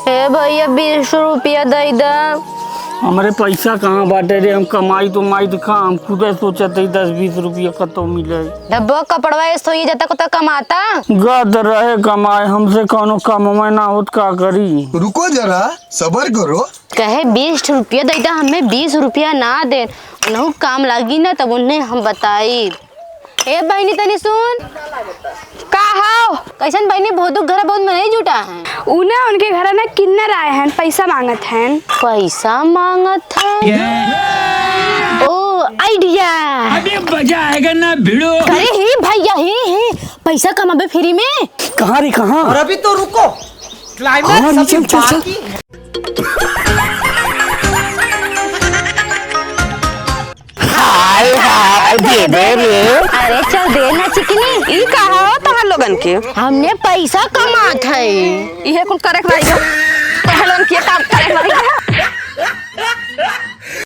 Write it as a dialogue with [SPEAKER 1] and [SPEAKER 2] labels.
[SPEAKER 1] हे भैया 20 रुपया दे दा।
[SPEAKER 2] हमारे पैसा कहाँ बाटे रे, हम कमाई तो माई दिखा, हम खुद सोचत 10-20 रुपया कतो मिले।
[SPEAKER 1] डब्बो कपड़वा सोई जाता को तो कमाता
[SPEAKER 2] गद रहे कमाए, हमसे कौनो कमाए ना होत का करी।
[SPEAKER 3] रुको जरा सबर करो।
[SPEAKER 1] कहे 20 रुपया दे दा, हमें 20 रुपया ना दे उन्हें काम लागी ना तब उन्हें हम बताई। ए बहनी तनी सुन
[SPEAKER 4] का हाउ
[SPEAKER 1] कैसन बहनी बहुत घर बहुत में नहीं जुटा है।
[SPEAKER 4] उन्हें उनके घर में किन्नर आए हैं, पैसा मांगत हैं।
[SPEAKER 1] पैसा मांगत है। ओ आइडिया
[SPEAKER 5] अबे मजा आएगा ना भिड़ो।
[SPEAKER 1] अरे ही भैया ही पैसा कमाबे फ्री में।
[SPEAKER 2] कहाँ रे कहाँ?
[SPEAKER 6] और अभी तो रुको, क्लाइमैक्स अभी बाकी है।
[SPEAKER 2] दे दे रे।
[SPEAKER 1] अरे चल दे ना चिकनी।
[SPEAKER 4] ई का हो तहां लोगन के?
[SPEAKER 1] हमने पैसा कमात है।
[SPEAKER 4] इहे कुल करे के भाई